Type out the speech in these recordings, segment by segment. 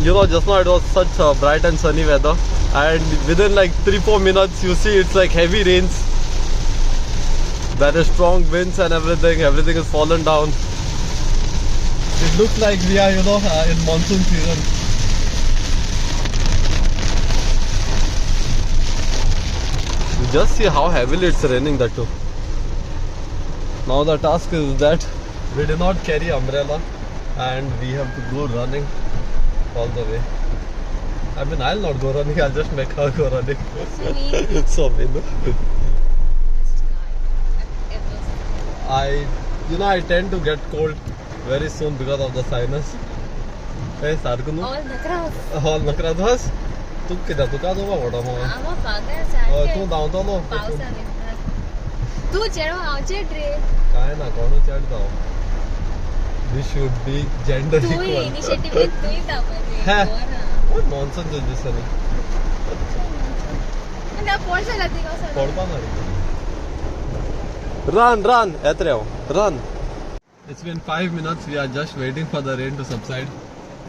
you know, just now it was such bright and sunny weather, and within like 3-4 minutes you see it's like heavy rains. There is strong winds and everything is fallen down. It looks like we are, you know, in monsoon season. You just see how heavily it's raining, that too. Now the task is that we do not carry umbrella and we have to go running all the way. I mean, I'll not go running, I'll just make her go running. So mean. I tend to get cold very soon because of the sinus. Hey, Sargunu. All nakras was. Tu kida tu ka do ba boda mo. Ama pagal chahe. Tu down to no. Pausa nikna. Tu chero auje dre. Kai na kono chad dao. We should be gender equal. Tu initiative tu hi ta pare. What nonsense is this, Sunny? Na porsa lati ka sir. Porta na. Run, Etreo, run. It's been 5 minutes. We are just waiting for the rain to subside.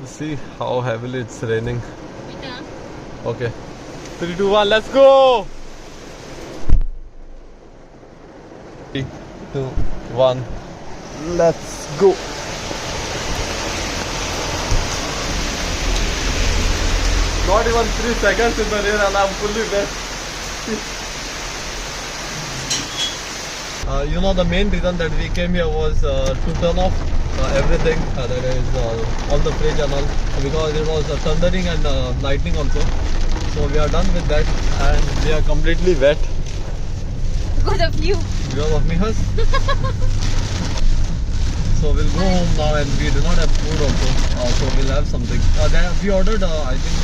See how heavily it's raining. Okay. 3, 2, 1, let's go. 3, 2, 1, let's go. Not even 3 seconds in the rain and I'm fully wet. You know, the main reason that we came here was to turn off everything, that is all the fridge and all, because it was thundering and lightning also. So we are done with that and we are completely wet. Because of you. Because of me, hus. So we'll go home now and we do not have food also. So we'll have something. We ordered, I think,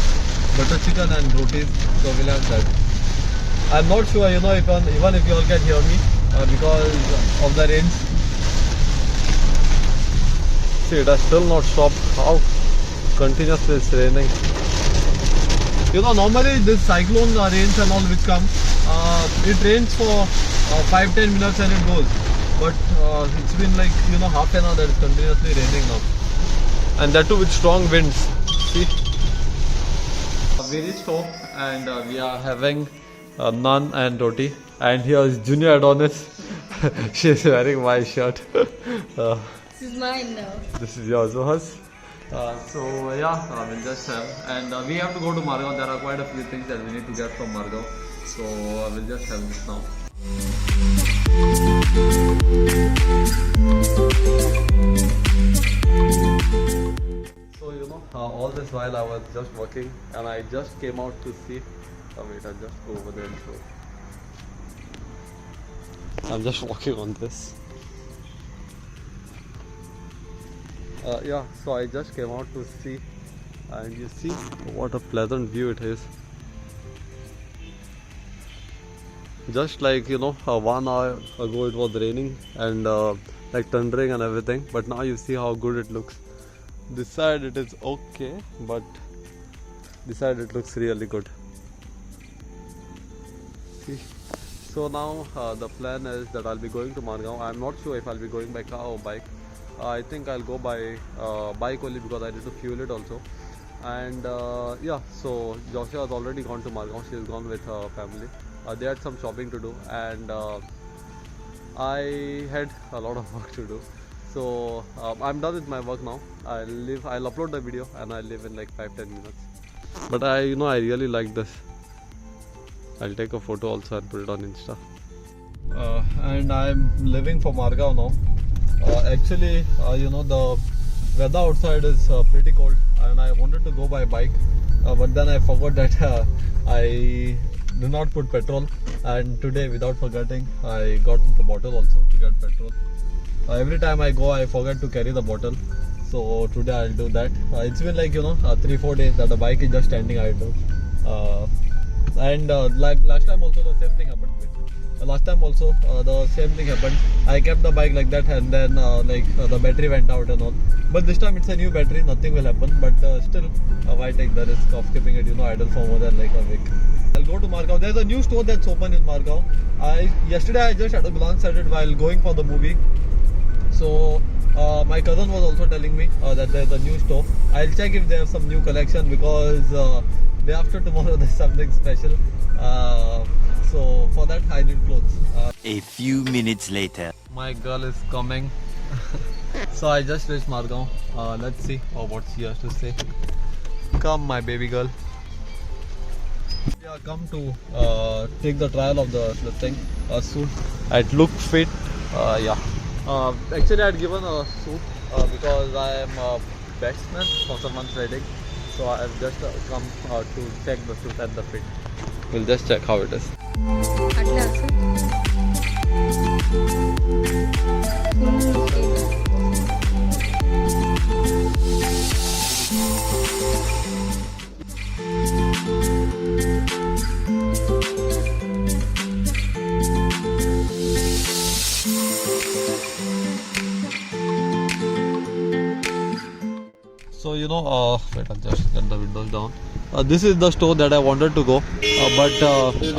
butter chicken and rotis. So we'll have that. I'm not sure, you know, even if you all can hear me. Because of the rains. See, it has still not stopped. How continuously it's raining. You know, normally this cyclone rains and all which come, it rains for 5-10 minutes and it goes. But it's been like, you know, half an hour that it's continuously raining now. And that too with strong winds. See? We reached home and we are having naan and roti. And here is Junior Adonis. She is wearing my shirt. This is mine now. This is yours, Uhas. So yeah, we'll just have. And we have to go to Margao. There are quite a few things that we need to get from Margao. So we'll just have this now. So you know, all this while I was just working and I just came out to see. Wait, I'll just go over there and show. I'm just walking on this. Yeah, so I just came out to see, and you see what a pleasant view it is. Just like, you know, 1 hour ago it was raining and like thundering and everything, but now you see how good it looks. This side it is okay, but this side it looks really good. See? So now the plan is that I'll be going to Margao. I'm not sure if I'll be going by car or bike. I think I'll go by bike only because I need to fuel it also. And yeah, so Joshua has already gone to Margao. She has gone with her family. They had some shopping to do and I had a lot of work to do. So I'm done with my work now. I'll upload the video and I'll leave in like 5-10 minutes. But I really like this. I'll take a photo also and put it on Insta. And I'm leaving for Margao now. Actually, you know, the weather outside is pretty cold and I wanted to go by bike. But then I forgot that I do not put petrol. And today, without forgetting, I got the bottle also to get petrol. Every time I go, I forget to carry the bottle. So today I'll do that. It's been like, you know, 3-4 days that the bike is just standing idle. And like last time also the same thing happened. Last time also the same thing happened. I kept the bike like that and then the battery went out and all. But this time it's a new battery, nothing will happen. But still, why take the risk of keeping it, you know, idle for more than like a week? I'll go to Margao. There's a new store that's open in Margao. Yesterday I just had a glance at it while going for the movie. So My cousin was also telling me that there's a new store. I'll check if they have some new collection because day after tomorrow there's something special. So for that I need clothes. A few minutes later. My girl is coming. So I just reached Margao. Let's see what she has to say. Come, my baby girl. We are come to take the trial of the thing suit. It look fit. Yeah. Actually, I had given a suit because I am a batsman for someone's wedding. So I have just come to check the suit and the fit. We'll just check how it is. అట్లా So wait, I'll just get the windows down. This is the store that I wanted to go, but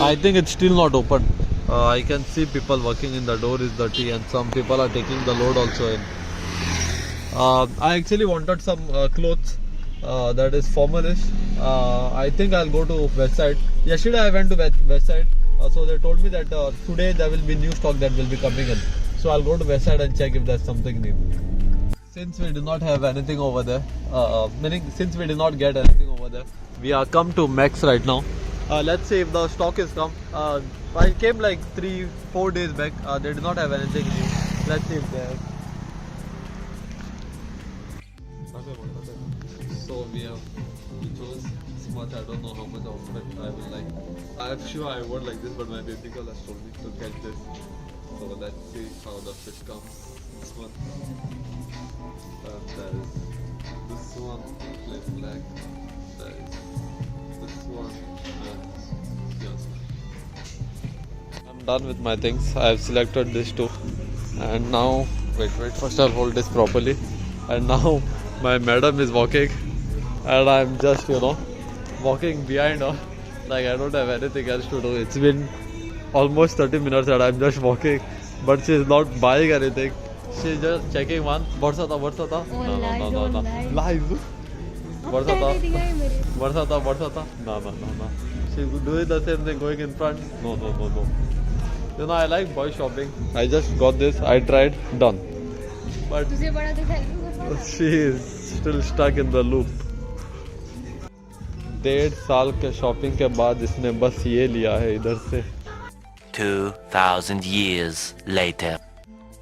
I think it's still not open. I can see people working in the door is dirty, and some people are taking the load also in. I actually wanted some clothes that is formalish. I think I'll go to Westside. Yesterday I went to Westside, so they told me that today there will be new stock that will be coming in. So I'll go to Westside and check if there's something new. Since we do not have anything over there, since we did not get anything over there, we are come to Max right now. Let's see if the stock is come. I came like 3-4 days back. They did not have anything new. Let's see if they have. So we have chose much. I don't know how much outfit I will like. I'm sure I won't like this, but my baby girl has told me to get this. So let's see how the fit comes. This one. There is this one, plain black. There is this one, and yes. I'm done with my things. I have selected this too, and now wait. First I'll hold this properly, and now my madam is walking, and I'm just walking behind her. Like I don't have anything else to do. It's been almost 30 minutes that I'm just walking, but she's not buying anything. She's just checking one. Barsata. Oh, No. Live. Barsata. No. She's doing the same thing, going in front. No. I like boy shopping. I just got this. I tried. Done. But she is still stuck in the loop. 1.5 साल के shopping के बाद इसने बस ये लिया है इधर से. 2,000 years later.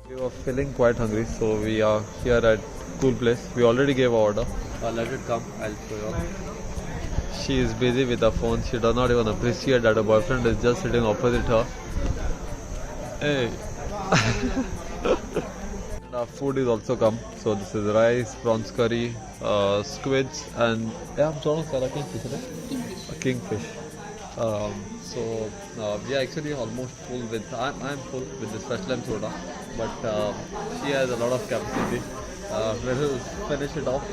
We were feeling quite hungry, so we are here at Cool Place. We already gave our order. Let it come. I'll show you. She is busy with her phone. She does not even appreciate that her boyfriend is just sitting opposite her. Hey. And our food is also come. So this is rice, prawns curry, squids, and kingfish. So we are actually almost full with. I'm full with this fresh lime soda, but she has a lot of capacity. We'll finish it off.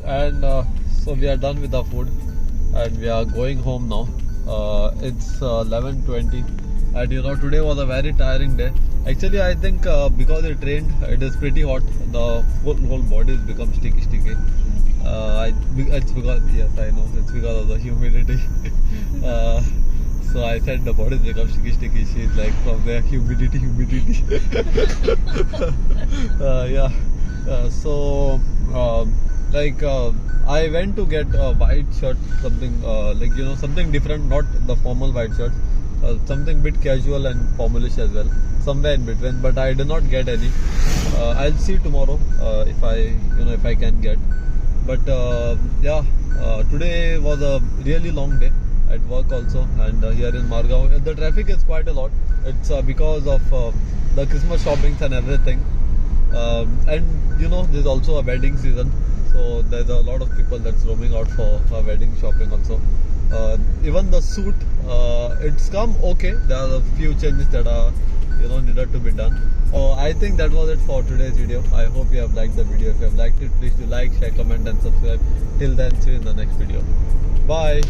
And so we are done with our food, and we are going home now. It's 11:20, and today was a very tiring day. Actually, I think because it rained, it is pretty hot. The whole body has become sticky. It's because, yes, I know, it's because of the humidity. So I said the body has become sticky. She's like, from there, humidity. Yeah. So I went to get a white shirt, something something different, not the formal white shirt. Something bit casual and formalish as well, somewhere in between, but I did not get any. I'll see tomorrow if I can get. But today was a really long day at work also, and here in Margao the traffic is quite a lot. It's because of the Christmas shoppings and everything, and there's also a wedding season, so there's a lot of people that's roaming out for wedding shopping also. Even the suit, it's come okay. There are a few changes that are needed to be done. I think that was it for today's video. I hope you have liked the video. If you have liked it, please do like, share, comment and subscribe. Till then, see you in the next video. Bye.